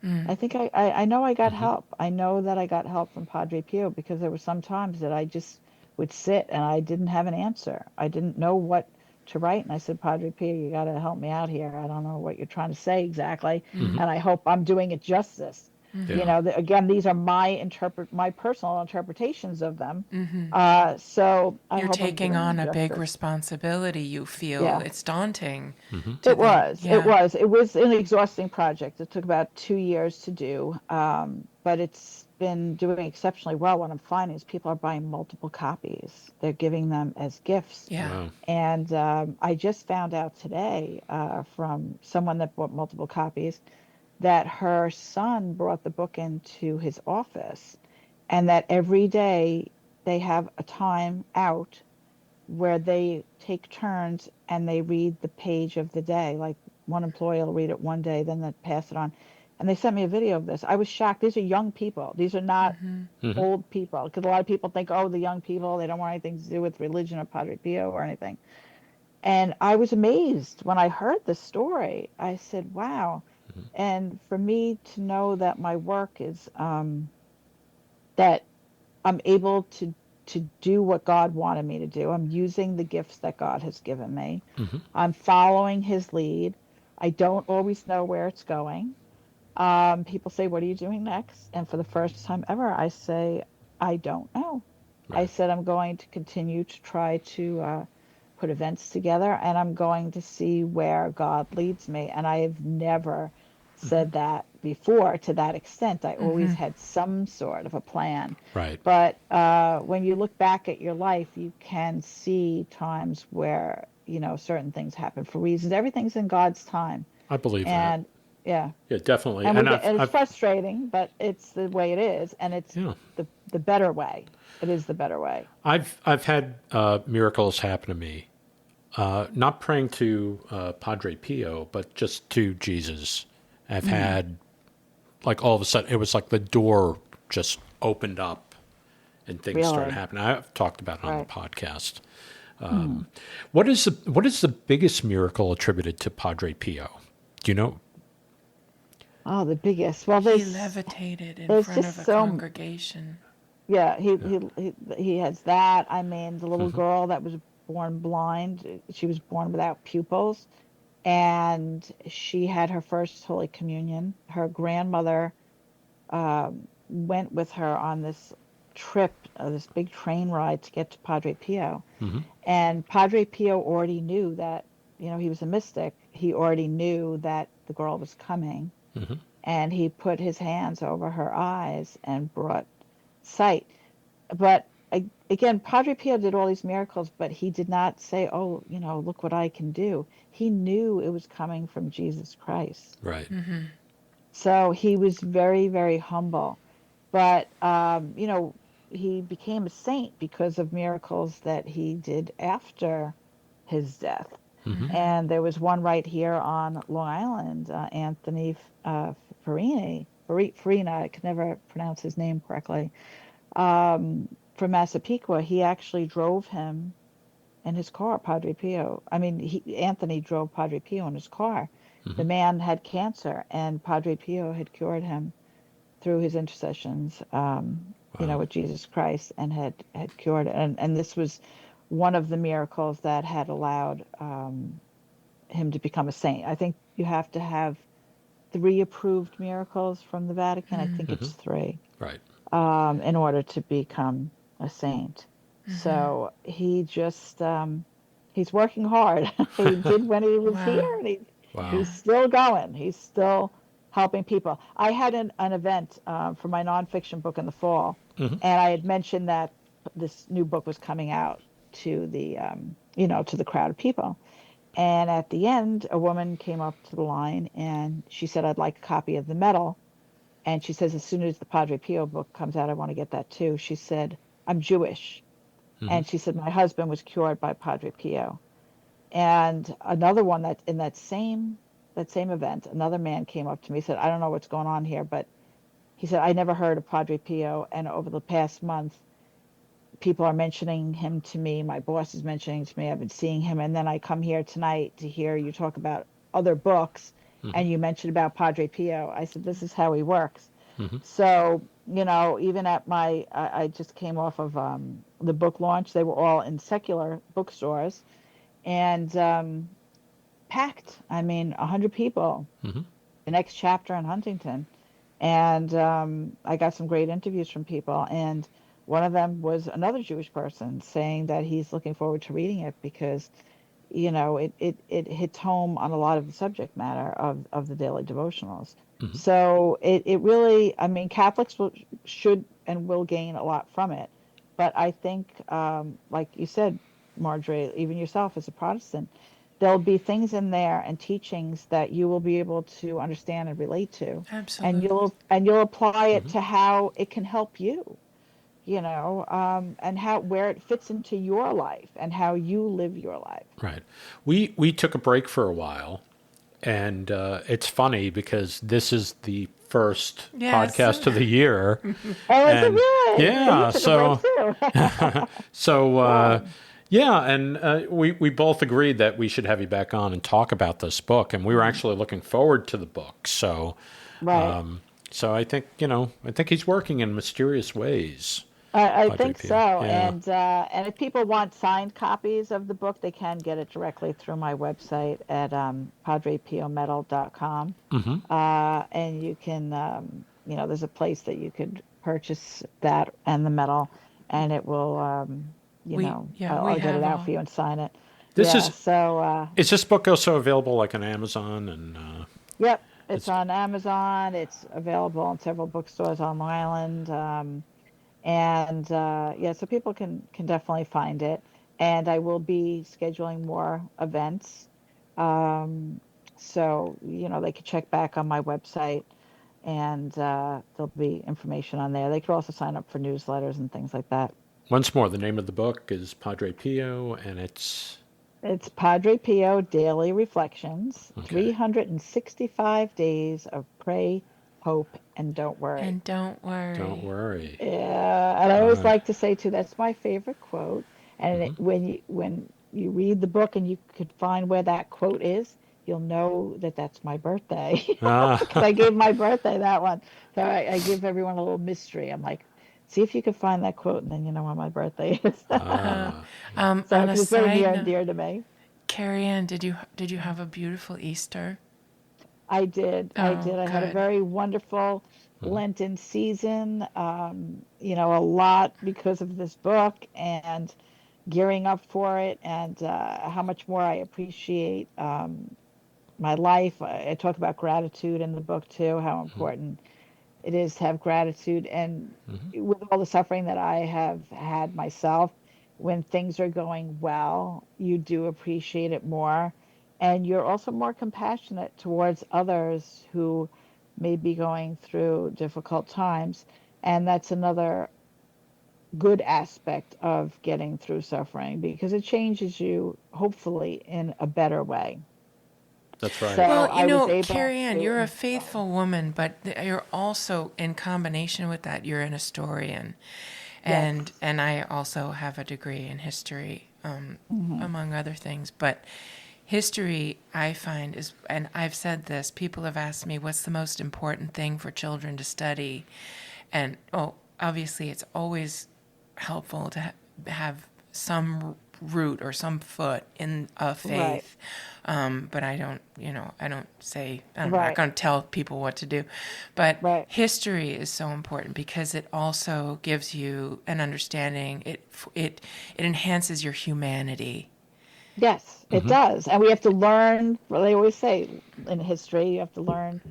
I think I know I got Hmm. help. I know that I got help from Padre Pio, because there were some times that I just would sit and I didn't have an answer. I didn't know what to write. And I said, Padre Pio, you got to help me out here. I don't know what you're trying to say exactly. Hmm. And I hope I'm doing it justice. Yeah. Again, these are my personal interpretations of them. So I You're hope I'm taking doing them on a big justice. responsibility. You feel Yeah. it's daunting Hmm. to It think. was. It Yeah. was. It was an exhausting project. It took about 2 years to do, but it's been doing exceptionally well. What I'm finding is people are buying multiple copies. They're giving them as gifts. Yeah. Wow. And I just found out today from someone that bought multiple copies that her son brought the book into his office, and that every day they have a time out where they take turns and they read the page of the day. Like, one employee will read it one day, then they pass it on. And they sent me a video of this. I was shocked. These are young people. These are not Hmm. old people. Because a lot of people think, oh, the young people, they don't want anything to do with religion or Padre Pio or anything. And I was amazed when I heard the story. I said, wow. And for me to know that my work is that I'm able to do what God wanted me to do. I'm using the gifts that God has given me. Hmm. I'm following his lead. I don't always know where it's going. People say, what are you doing next? And for the first time ever, I say, I don't know. I Right. said, I'm going to continue to try to put events together, and I'm going to see where God leads me. And I have never said that before to that extent. I always had some sort of a plan. Right. But when you look back at your life, you can see times where, certain things happen for reasons. Everything's in God's time. I believe that. And yeah, Yeah, definitely. and And and it's I've, frustrating, but it's the way it is, and it's yeah, the better way. It is the better way. I've had miracles happen to me. Not praying to Padre Pio, but just to Jesus. I've had, like, all of a sudden, it was like the door just opened up and things started Really. happening. I've talked about it on the Right. podcast. What is the biggest miracle attributed to Padre Pio? Do you know? Oh, the biggest. Well, He there's levitated in there's front of just a so congregation. yeah. He Yeah. he he has that. I mean, the little Hmm. girl that was born blind. She was born without pupils, and she had her first Holy Communion. Her grandmother went with her on this trip, this big train ride to get to Padre Pio. Hmm. And Padre Pio already knew that, he was a mystic. He already knew that the girl was coming, Hmm. and he put his hands over her eyes and brought sight. But again, Padre Pio did all these miracles, but he did not say, oh, look what I can do. He knew it was coming from Jesus Christ. Right. So he was very, very humble. But, he became a saint because of miracles that he did after his death. And there was one right here on Long Island, Anthony Farina, I can never pronounce his name correctly, from Massapequa. He actually drove him in his car, Padre Pio. I mean, Anthony drove Padre Pio in his car. The man had cancer, and Padre Pio had cured him through his intercessions, Wow. with Jesus Christ, and had cured it. And this was one of the miracles that had allowed him to become a saint. I think you have to have 3 approved miracles from the Vatican. I think it's 3, Right. in order to become a saint. So he just he's working hard. He did when he was here, Wow. and Wow. he's still going. He's still helping people. I had an event for my nonfiction book in the fall, and I had mentioned that this new book was coming out to the to the crowd of people. And at the end, a woman came up to the line and she said, "I'd like a copy of the medal." And she says, "As soon as the Padre Pio book comes out, I want to get that too." She said, "I'm Jewish." And she said, "My husband was cured by Padre Pio." And another one that in that same event, another man came up to me, said, "I don't know what's going on here, but," he said, "I never heard of Padre Pio, and over the past month, people are mentioning him to me. My boss is mentioning to me. I've been seeing him, and then I come here tonight to hear you talk about other books, and you mentioned about Padre Pio." I said, "This is how he works." So, even at I just came off of the book launch. They were all in secular bookstores, and packed. I mean, 100 people. The next chapter in Huntington. And I got some great interviews from people. And one of them was another Jewish person saying that he's looking forward to reading it because, it hits home on a lot of the subject matter of the daily devotionals. So it really, I mean, Catholics should and will gain a lot from it. But I think, like you said, Marjorie, even yourself as a Protestant, there'll be things in there and teachings that you will be able to understand and relate to, and Absolutely. you'll apply it to how it can help you, and where it fits into your life and how you live your life. Right. We took a break for a while, and it's funny because this is the first Yes. podcast of the year, Oh, is it and really? So you yeah, took a break too. yeah, and we both agreed that we should have you back on and talk about this book, and we were actually looking forward to the book. So, Right. so I think he's working in mysterious ways, I Padre think so. Pio. Yeah. And if people want signed copies of the book, they can get it directly through my website at padrepiomedal.com. And you can, there's a place that you could purchase that and the medal, and it will, We I'll get it have out for all. you and sign it. This Yeah. is So, is this book also available like on Amazon and yep, it's it's on Amazon. It's available in several bookstores on Long Island. And yeah, so people can definitely find it. And I will be scheduling more events. Um, so, they could check back on my website, and there'll be information on there. They could also sign up for newsletters and things like that. once more the name of the book is Padre Pio, and it's It's Padre Pio Daily Reflections, okay. 365 days of pray, hope, and don't worry. And don't Don't worry. worry. Yeah, and I All always right. like to say too, that's my favorite quote. And when you read the book and you could find where that quote is, you'll know that that's my birthday because I Ah, gave my birthday that one. So I give everyone a little mystery. I'm like, see if you can find that quote, and then you know when my birthday is. Uh, ah. So on a because it's very side near and note, dear to me. Carrie did you have a beautiful Easter? I did. I Oh, did. I had a good. very wonderful Lenten season. A lot because of this book and gearing up for it, and how much more I appreciate my life. I talk about gratitude in the book too, how important it is to have gratitude. And with all the suffering that I have had myself, when things are going well, you do appreciate it more. And you're also more compassionate towards others who may be going through difficult times. And that's another good aspect of getting through suffering, because it changes you, hopefully, in a better way. That's right. So Well, I was able Kerriann, to. you're a faithful woman, but you're also, in combination with that, you're an historian. And Yes. and I also have a degree in history, among other things. But history, I find, is, and I've said this, people have asked me, what's the most important thing for children to study? And, obviously, it's always helpful to have some root or some foot in a Right. faith. But I don't, I don't say, I'm not Right. going to tell people what to do. But Right. history is so important because it also gives you an understanding. It enhances your humanity. Yes, it does. And we have to learn, well, they always say in history, you have to learn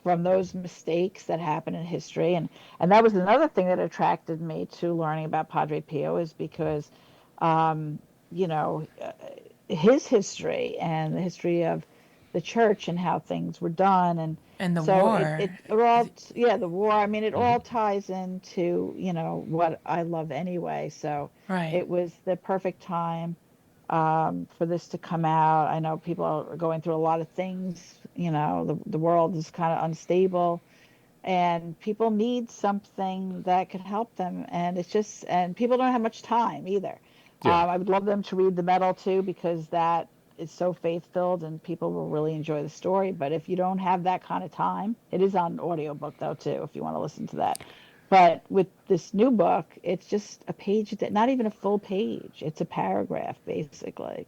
from those mistakes that happen in history. And that was another thing that attracted me to learning about Padre Pio, is because, um, you know, his history and the history of the church and how things were done. And And the so war. it all, yeah, the war, I mean, it all ties into, what I love anyway. So Right. it was the perfect time for this to come out. I know people are going through a lot of things. The world is kind of unstable, and people need something that could help them. And and people don't have much time either. Yeah. I would love them to read The Medal too, because that is so faith-filled and people will really enjoy the story. But if you don't have that kind of time, it is on audiobook though too, if you want to listen to that. But with this new book, it's just a page, that not even a full page. It's a paragraph basically.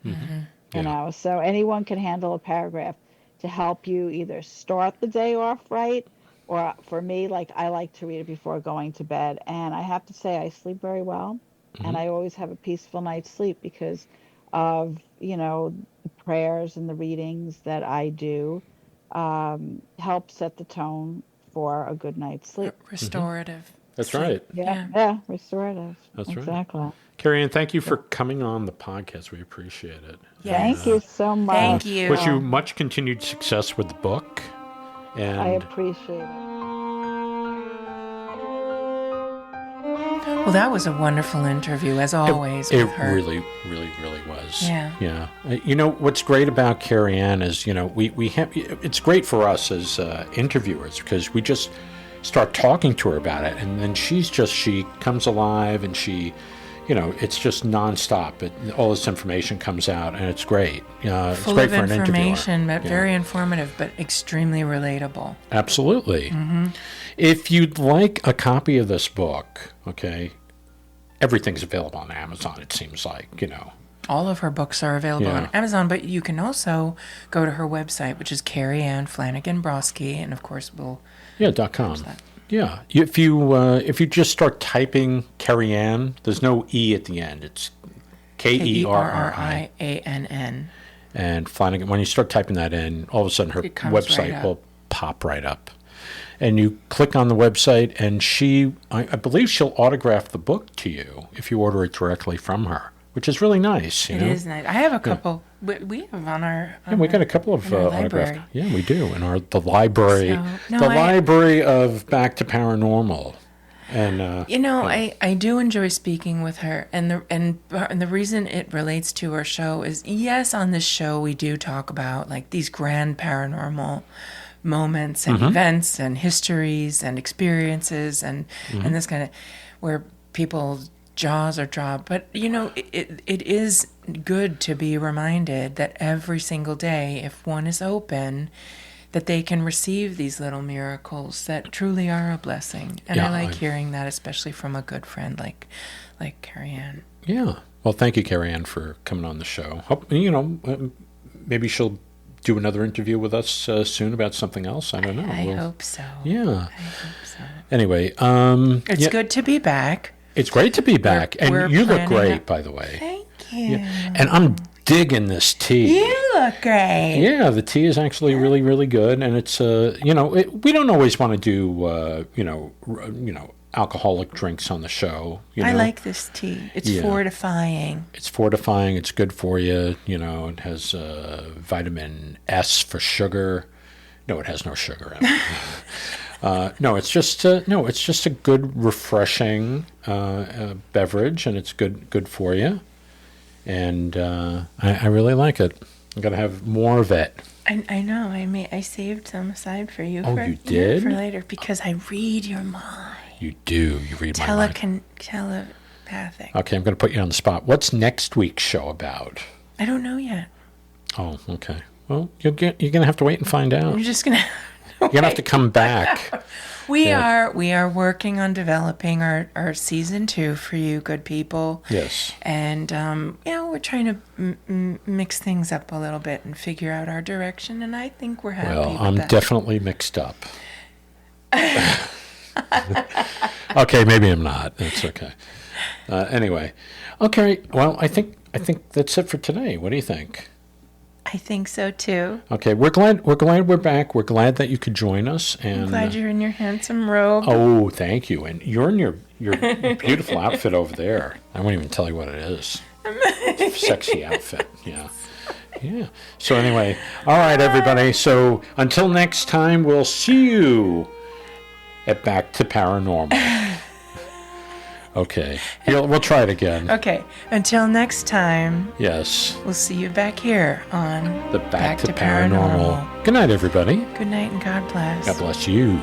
Yeah. So anyone can handle a paragraph to help you either start the day off right, or for me, like, I like to read it before going to bed. And I have to say, I sleep very well, and I always have a peaceful night's sleep because of, the prayers and the readings that I do, help set the tone for a good night's sleep. Restorative. That's sleep. right. Yeah, Yeah. yeah, restorative. That's right. Exactly. Kerriann, thank you for coming on the podcast. We appreciate it. Thank you so much. Thank you. Wish you much continued success with the book. And I appreciate it. Well, that was a wonderful interview, as always, it with her. really, really, really was. Yeah. Yeah. What's great about Kerriann is, we have, it's great for us as interviewers, because we just start talking to her about it, and then she comes alive, and it's just nonstop. All this information comes out, and it's great. It's Full great of for an information, interviewer. but very informative, but extremely relatable. Absolutely. If you'd like a copy of this book, okay, everything's available on Amazon, it seems like, All of her books are available Yeah. on Amazon, but you can also go to her website, which is Kerriann Flanagan Brosky, and of course Yeah, .com. Yeah. If you just start typing Kerriann, there's no E at the end. It's Kerriann. Kerriann. And Flanagan, when you start typing that in, all of a sudden her It comes website right up. will pop right up. And you click on the website, and I believe she'll autograph the book to you if you order it directly from her, which is really nice. It is nice. I have a couple. We have on our. Yeah, we got a couple of in our autographed. library. Yeah, we do in the library. So, Library of Back to Paranormal. And I do enjoy speaking with her, and the reason it relates to our show is, yes, on this show we do talk about like these grand paranormal moments and events and histories and experiences and this kind of, where people's jaws are dropped. But it is good to be reminded that every single day, if one is open, that they can receive these little miracles that truly are a blessing. And Yeah, I like hearing that, especially from a good friend like Kerriann. yeah. Well, thank you, Kerriann, for coming on the show. Hope, maybe she'll do another interview with us soon about something else. I don't know. I hope so. Yeah. I hope so. Anyway, It's good to be back. It's great to be back, we're and you look planning great, a- by the way. Thank you. And I'm digging this tea. You look great. Yeah, the tea is actually really, really good, and it's we don't always want to do alcoholic drinks on the show. I like this tea. It's fortifying. It's fortifying. It's good for you. It has vitamin S for sugar. No, it has no sugar in it. No, it's just a good, refreshing beverage, and it's good for you. And I really like it. I'm gonna have more of it. I know. I saved some aside for you. Oh, you did? For later, because I read your mind. You do. You read my mind. Telepathic. Okay, I'm gonna put you on the spot. What's next week's show about? I don't know yet. Oh, okay. Well, you're gonna have to wait and find out. You're just gonna. You're gonna have to come back. We are working on developing our season 2 for you good people. Yes. And we're trying to mix things up a little bit and figure out our direction. And I think we're happy. Well, with I'm that. definitely mixed up. Okay, maybe I'm not. That's okay. Anyway, okay. Well, I think that's it for today. What do you think? I think so too. Okay, we're glad we're back. We're glad that you could join us. And I'm glad you're in your handsome robe. Oh, thank you. And you're in your beautiful outfit over there. I won't even tell you what it is. Sexy outfit. Yeah. Yeah. So anyway, all right, everybody. So until next time, we'll see you at Back to Paranormal. Okay. We'll try it again. Okay. Until next time. Yes. We'll see you back here on The Back to Paranormal. Good night, everybody. Good night and God bless. God bless you.